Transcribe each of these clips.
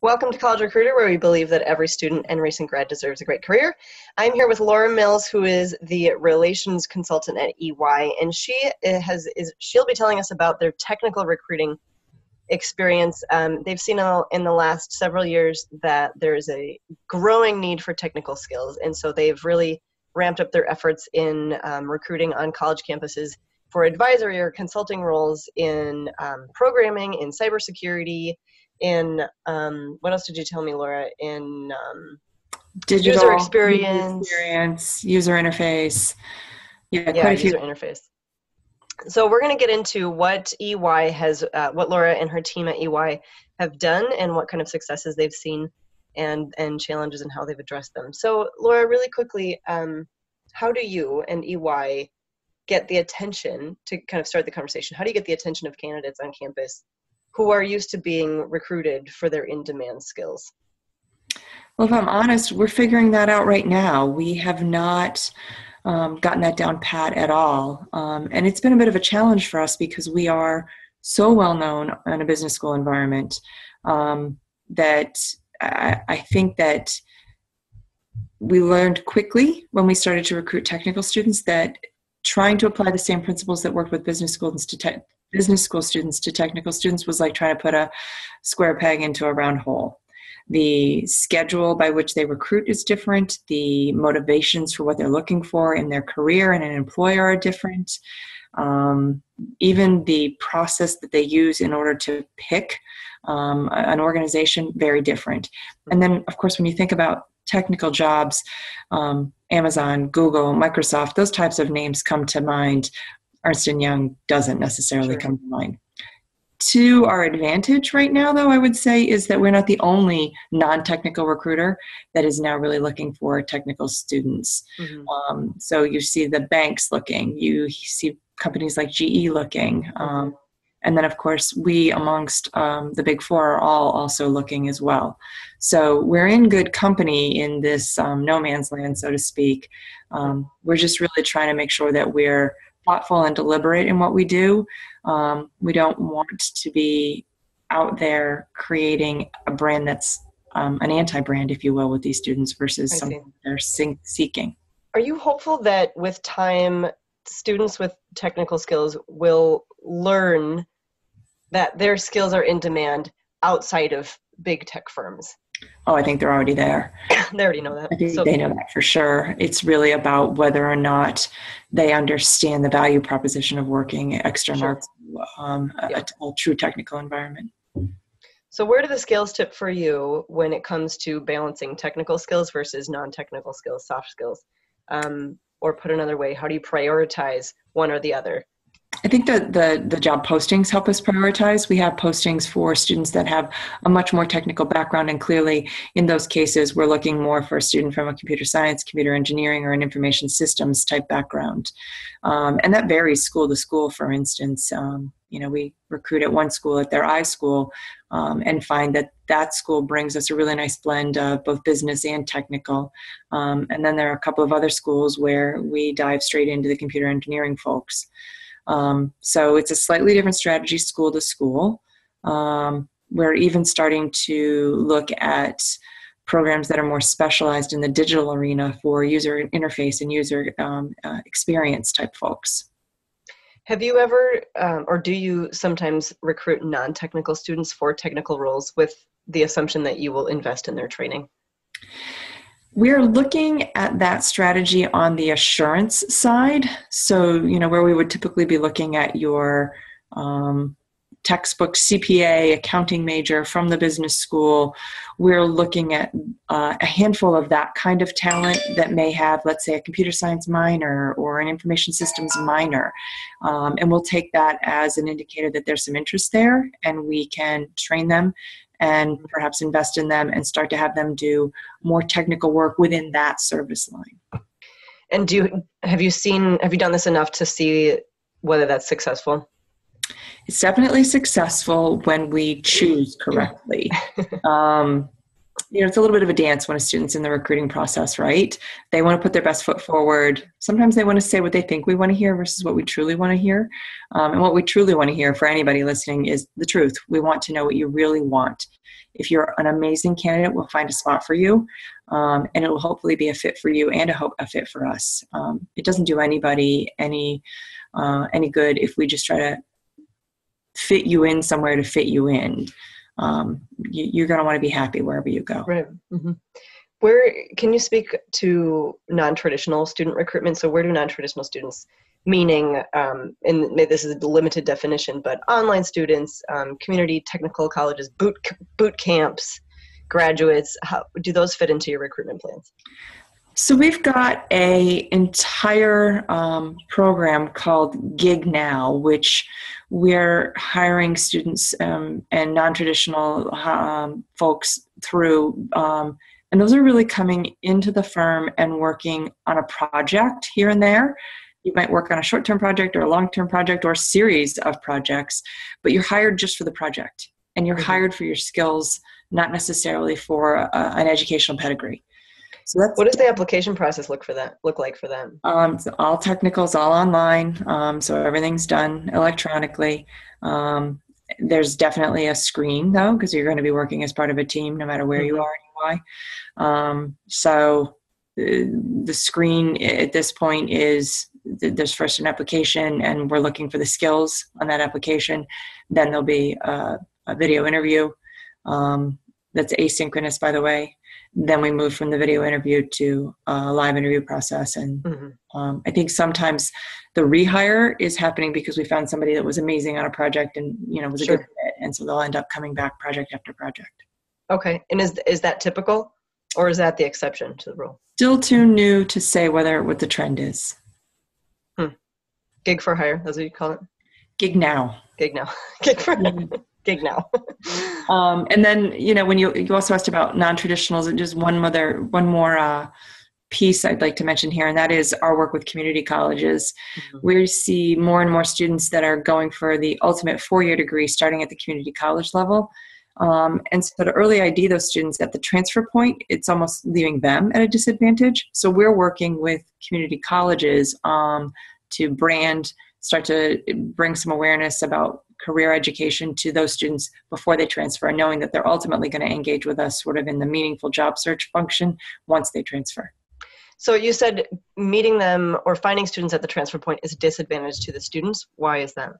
Welcome to College Recruiter, where we believe that every student and recent grad deserves a great career. I'm here with Laura Mills, who is the relations consultant at EY, and she'll be telling us about their technical recruiting experience. They've seen in the last several years that there's a growing need for technical skills, and so they've really ramped up their efforts in recruiting on college campuses for advisory or consulting roles in programming, in cybersecurity, in what else did you tell me, Laura? In Digital user experience, user interface. Yeah, yeah, quite a few. user interface. So we're going to get into what EY has, what Laura and her team at EY have done, and what kind of successes they've seen, and challenges and how they've addressed them. So Laura, really quickly, how do you and EY get the attention to kind of start the conversation? How do you get the attention of candidates on campus who are used to being recruited for their in-demand skills? Well, if I'm honest, we're figuring that out right now. We have not gotten that down pat at all. And it's been a bit of a challenge for us because we are so well known in a business school environment that I think that we learned quickly when we started to recruit technical students that trying to apply the same principles that worked with business school students to technical students was like trying to put a square peg into a round hole. The schedule by which they recruit is different. The motivations for what they're looking for in their career and an employer are different. Even the process that they use in order to pick an organization, very different. And then, of course, when you think about technical jobs, Amazon, Google, Microsoft, those types of names come to mind. Ernst & Young doesn't necessarily come to mind. To our advantage right now, though, I would say, is that we're not the only non-technical recruiter that is now really looking for technical students. Mm-hmm. So you see the banks looking, you see companies like GE looking. Mm-hmm. And then, of course, we amongst the Big Four are all also looking as well. So we're in good company in this no man's land, so to speak. We're just really trying to make sure that we're thoughtful and deliberate in what we do. We don't want to be out there creating a brand that's an anti-brand, if you will, with these students versus something they're seeking. Are you hopeful that with time, students with technical skills will learn that their skills are in demand outside of big tech firms? Oh, I think they're already there. They already know that. I think they know that for sure. It's really about whether or not they understand the value proposition of working external to a true technical environment. So where do the scales tip for you when it comes to balancing technical skills versus non-technical skills, soft skills? Or put another way, how do you prioritize one or the other? I think that the job postings help us prioritize. We have postings for students that have a much more technical background, and clearly in those cases, we're looking more for a student from a computer science, computer engineering, or an information systems type background. And that varies school to school, for instance. We recruit at one school, at their iSchool, and find that school brings us a really nice blend of both business and technical. And then there are a couple of other schools where we dive straight into the computer engineering folks. So it's a slightly different strategy school to school. We're even starting to look at programs that are more specialized in the digital arena for user interface and user experience type folks. Have you ever, or do you sometimes recruit non-technical students for technical roles with the assumption that you will invest in their training? We're looking at that strategy on the assurance side. So, where we would typically be looking at your textbook CPA, accounting major from the business school, we're looking at a handful of that kind of talent that may have, let's say, a computer science minor or an information systems minor. And we'll take that as an indicator that there's some interest there, and we can train them and perhaps invest in them and start to have them do more technical work within that service line. And have you done this enough to see whether that's successful? It's definitely successful when we choose correctly. it's a little bit of a dance when a student's in the recruiting process, right? They want to put their best foot forward. Sometimes they want to say what they think we want to hear versus what we truly want to hear. And what we truly want to hear for anybody listening is the truth. We want to know what you really want. If you're an amazing candidate, we'll find a spot for you, and it will hopefully be a fit for you and a fit for us. It doesn't do anybody any good if we just try to fit you in somewhere to fit you in. You're going to want to be happy wherever you go. Right. Mm-hmm. Where can you speak to non-traditional student recruitment? So where do non-traditional students, meaning, and maybe this is a limited definition, but online students, community technical colleges, boot camps, graduates, how do those fit into your recruitment plans? So we've got a entire program called Gig Now, which we're hiring students and non-traditional folks through, and those are really coming into the firm and working on a project here and there. You might work on a short-term project or a long-term project or a series of projects, but you're hired just for the project, and you're hired for your skills, not necessarily for an educational pedigree. So what does the application process look like for them? It's all technicals, all online. So everything's done electronically. There's definitely a screen though, because you're going to be working as part of a team, no matter where you are in UI. So the screen at this point is there's first an application, and we're looking for the skills on that application. Then there'll be a video interview. That's asynchronous, by the way. Then we move from the video interview to a live interview process. And I think sometimes the rehire is happening because we found somebody that was amazing on a project and, was a good fit. And so they'll end up coming back project after project. Okay. And is that typical, or is that the exception to the rule? Still too new to say what the trend is. Gig for hire, that's what you call it? Gig now. Gig now. Gig for Gig now. And then, when you also asked about non-traditionals, and just one more piece I'd like to mention here, and that is our work with community colleges. We see more and more students that are going for the ultimate 4-year degree starting at the community college level. And so to early ID those students at the transfer point, it's almost leaving them at a disadvantage. So we're working with community colleges to start to bring some awareness about career education to those students before they transfer, knowing that they're ultimately going to engage with us sort of in the meaningful job search function once they transfer. So you said meeting them or finding students at the transfer point is a disadvantage to the students. Why is that?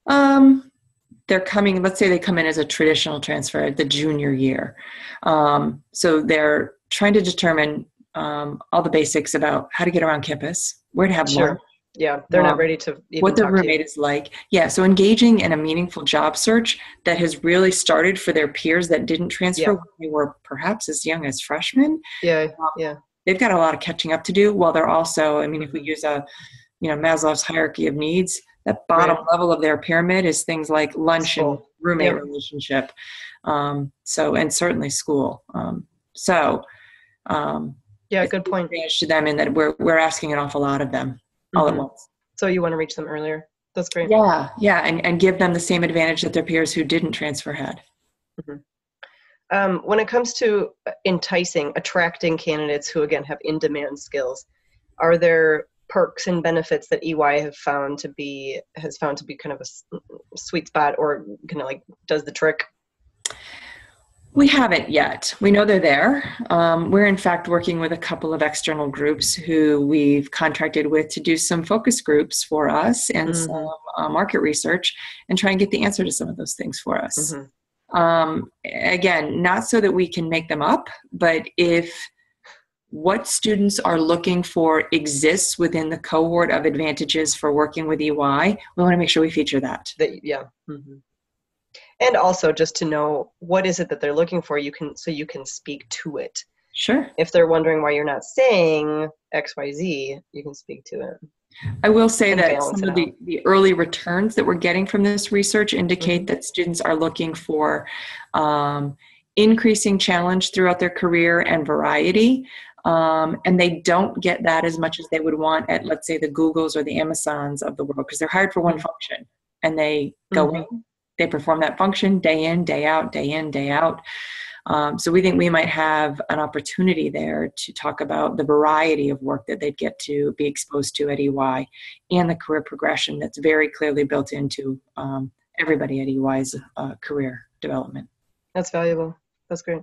Let's say they come in as a traditional transfer at the junior year. So they're trying to determine all the basics about how to get around campus, where to have lunch. Yeah, they're not ready to even what their roommate is like. Yeah, so engaging in a meaningful job search that has really started for their peers that didn't transfer when they were perhaps as young as freshmen. They've got a lot of catching up to do, while they're also, if we use Maslow's hierarchy of needs, that bottom level of their pyramid is things like lunch and roommate relationship. And certainly school. Good point. To them in that we're asking an awful lot of them. All at once. So you want to reach them earlier. That's great. Yeah, and give them the same advantage that their peers who didn't transfer had. When it comes to attracting candidates who, again, have in-demand skills, are there perks and benefits that EY has found to be kind of a sweet spot, or kind of like does the trick? We haven't yet. We know they're there. We're in fact working with a couple of external groups who we've contracted with to do some focus groups for us and some market research and try and get the answer to some of those things for us. Again, not so that we can make them up, but if what students are looking for exists within the cohort of advantages for working with EY, we want to make sure we feature that. And also just to know what is it that they're looking for, you can speak to it. Sure. If they're wondering why you're not saying XYZ, you can speak to it. I will say that some of the early returns that we're getting from this research indicate that students are looking for increasing challenge throughout their career and variety. And they don't get that as much as they would want at, let's say, the Googles or the Amazons of the world, because they're hired for one function and they go in. They perform that function day in, day out, day in, day out. So we think we might have an opportunity there to talk about the variety of work that they'd get to be exposed to at EY and the career progression that's very clearly built into everybody at EY's career development. That's valuable. That's great.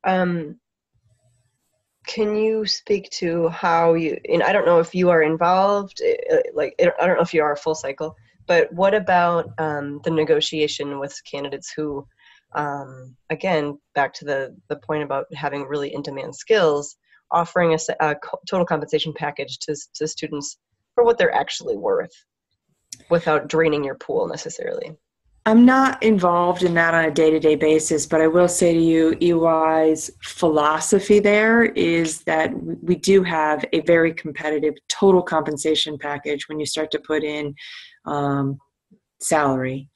Can you speak to how you, and I don't know if you are involved, I don't know if you are a full cycle, but what about the negotiation with candidates who, again, back to the point about having really in-demand skills, offering a total compensation package to students for what they're actually worth without draining your pool necessarily? I'm not involved in that on a day-to-day basis, but I will say to you, EY's philosophy there is that we do have a very competitive total compensation package when you start to put in salary.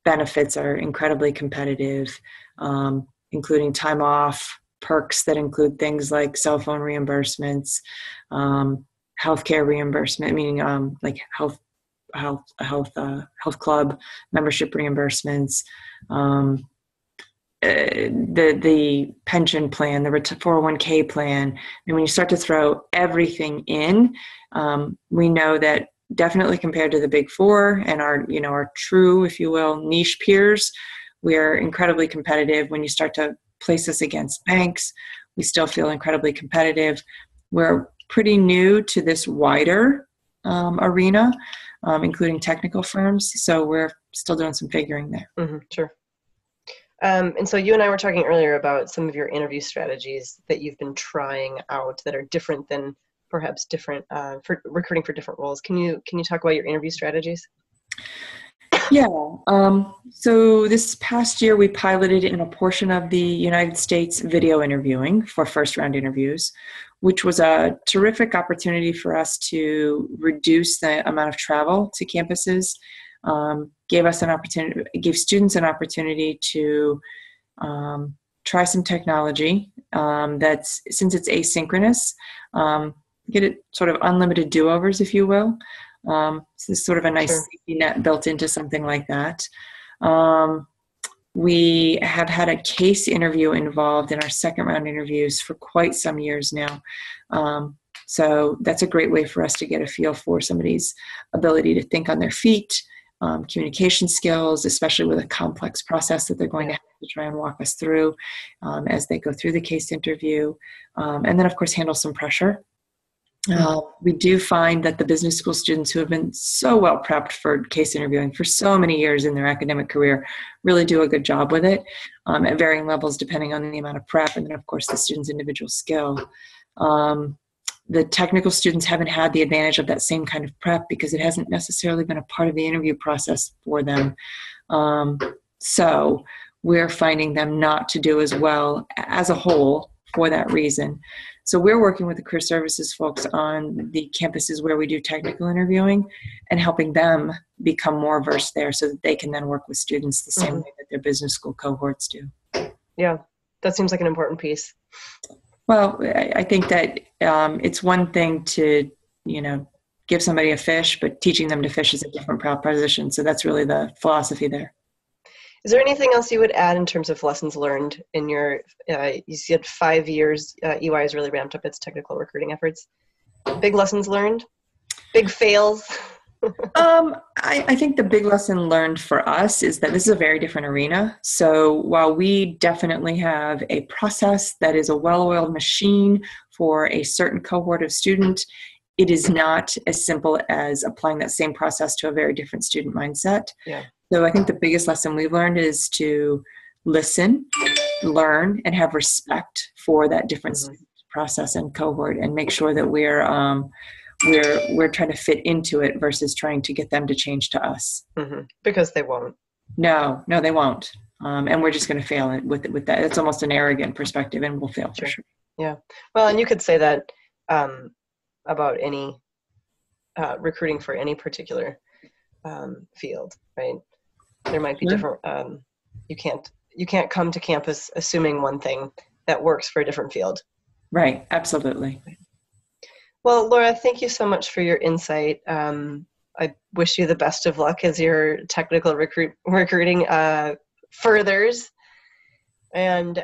Benefits are incredibly competitive, including time off, perks that include things like cell phone reimbursements, healthcare reimbursement, meaning like health club membership reimbursements, the pension plan, the 401k plan. And when you start to throw everything in, we know that definitely compared to the big four and our true, if you will, niche peers, we're incredibly competitive. When you start to place us against banks, we still feel incredibly competitive. We're pretty new to this wider arena, including technical firms. So we're still doing some figuring there. Mm-hmm, sure. And so you and I were talking earlier about some of your interview strategies that you've been trying out that are different than perhaps different for recruiting for different roles. Can you talk about your interview strategies? Yeah. So this past year, we piloted in a portion of the United States video interviewing for first round interviews, which was a terrific opportunity for us to reduce the amount of travel to campuses, gave students an opportunity to try some technology that's, since it's asynchronous, get it sort of unlimited do-overs, if you will. So there's sort of a nice safety net built into something like that. We have had a case interview involved in our second round interviews for quite some years now. So that's a great way for us to get a feel for somebody's ability to think on their feet, communication skills, especially with a complex process that they're going to have to try and walk us through as they go through the case interview. And then, of course, handle some pressure. We do find that the business school students who have been so well prepped for case interviewing for so many years in their academic career really do a good job with it at varying levels depending on the amount of prep and then, of course, the student's individual skill. The technical students haven't had the advantage of that same kind of prep because it hasn't necessarily been a part of the interview process for them. So we're finding them not to do as well as a whole for that reason. So we're working with the career services folks on the campuses where we do technical interviewing and helping them become more versed there so that they can then work with students the same way that their business school cohorts do. Yeah, that seems like an important piece. Well, I think that it's one thing to, give somebody a fish, but teaching them to fish is a different proposition. So that's really the philosophy there. Is there anything else you would add in terms of lessons learned in your, you said 5 years, EY has really ramped up its technical recruiting efforts. Big lessons learned? Big fails? I think the big lesson learned for us is that this is a very different arena. So while we definitely have a process that is a well-oiled machine for a certain cohort of student, it is not as simple as applying that same process to a very different student mindset. Yeah. So I think the biggest lesson we've learned is to listen, learn, and have respect for that different process and cohort, and make sure that we're trying to fit into it versus trying to get them to change to us. Because they won't. No, they won't. And we're just going to fail with that. It's almost an arrogant perspective, and we'll fail for sure. Yeah. Well, and you could say that about any recruiting for any particular field, right? There might be different. You can't come to campus assuming one thing that works for a different field. Right. Absolutely. Well, Laura, thank you so much for your insight. I wish you the best of luck as your technical recruiting furthers. And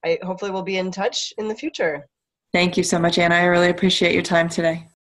I hopefully will be in touch in the future. Thank you so much, Anna. I really appreciate your time today.